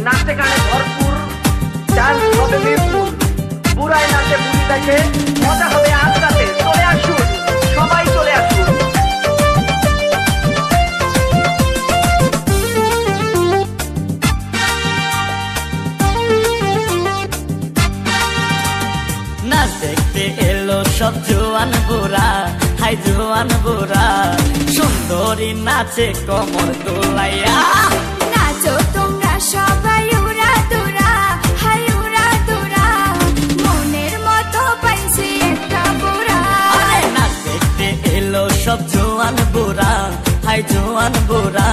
নাচে গানে ভরপুর, ডান্স হবে মিরপুর, বুড়ায় নাচে বুড়ি দেখে, মজা হবে আজ রাতে। চলে আসুন, সবাই চলে আসুন। নাচ দেখতে এলো সব জোয়ান বুড়া, হাই জোয়ান বুড়া, সুন্দরী নাচে কোমর দোলাইয়া। নাচো তোমরা সবাই উড়া দুরা, হাই উড়া দুরা, মনের মতো পাইছি একটা বুড়া। আরে নাচ দেখতে এলো সব জোয়ান বুড়া, হাই জোয়ান বুড়া,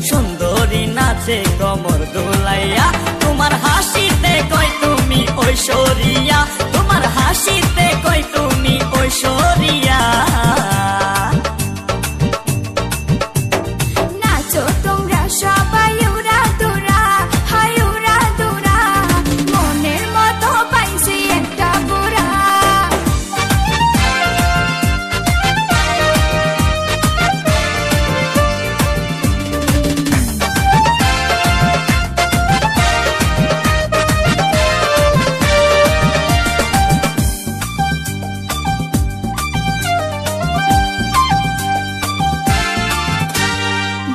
সুন্দরী নাচে কোমর দোলাইয়া। তোমার হাসিতে কই তুমি ঐশ্বরিয়া, তোমার হাসিতে কই তুমি ঐশ্বরিয়া। নাচো তোমরা সবাই উড়া দুরা, হাই উড়া দুরা, মনের মতো পাইছি একটা বুড়া।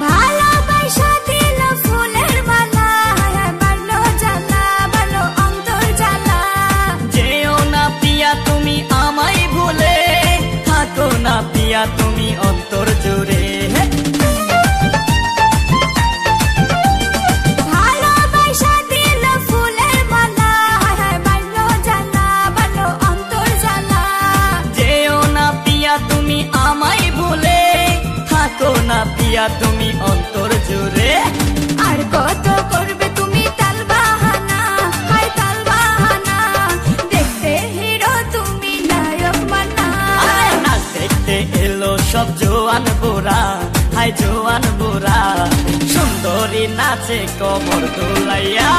ভালোবাসা দিল ফুলের মালা, বাড়লো জ্বালা, বাড়লো অন্তর জ্বালা। যেও না পিয়া তুমি আমায় ভুলে, থাকো না পিয়া তুমি অন্তর জুড়ে। ভালোবাসা দিল ফুলের মালা, বাড়লো জ্বালা, বাড়লো অন্তর জ্বালা। যেও না পিয়া তুমি আমায় ভুলে, থাকো না পিয়া তুমি অন্তর জুড়ে। আর কত করবে তুমি তাল বাহানা, হাই তাল বাহানা, দেখতে হিরো তুমি নায়ক মানা। আরে নাচ দেখতে এলো সব জোয়ান বুড়া, হাই জোয়ান বুড়া, সুন্দরী নাচে কোমর দোলাইয়া।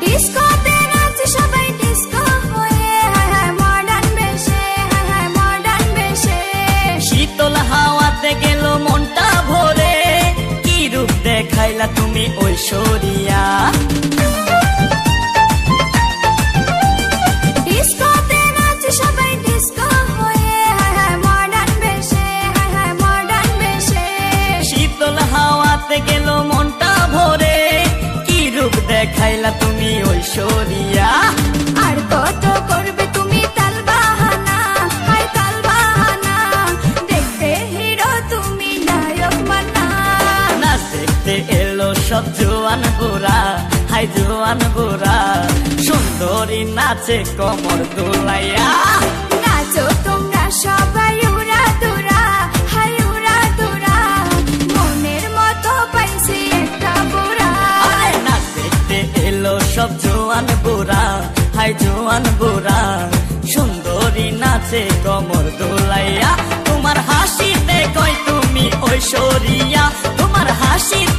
ডিস্কোতে নাচে সবাই ডিস্কো হয়ে, হায় হায় মডার্ন বেশে, হায় হায় মডার্ন বেশে। শীতল হাওয়াতে গেল মনটা ভরে, কি রূপ দেখাইলা তুমি ঐশ্বরিয়া। ডিস্কোতে নাচে সবাই ডিস্কো হয়ে, হায় হায় মডার্ন বেশে, হায় হায় মডার্ন বেশে। শীতল হাওয়াতে গেল মনটা ভরে, কি রূপ দেখাইলা তুমি ঐশ্বরিয়া। আর কত করবে তুমি তাল বাহানা, হাই তাল বাহানা, দেখতে হিরো তুমি নায়ক মানা। নাচ দেখতে এলো সব জোয়ান বুড়া, হাই জোয়ান বুড়া, সুন্দরী নাচে কোমর দোলাইয়া। নাচো তোমরা সবাই উড়া দুরা, হাই উড়া দুরা, মনের মতো পাইছি একটা বুড়া। আরে নাচ দেখতে এলো সব জোয়ান বুড়া, হাই জোয়ান বুড়া, সুন্দরী নাচে কোমর দোলাইয়া। তোমার হাসিতে কই তুমি ঐশ্বরিয়া, তোমার হাসিতে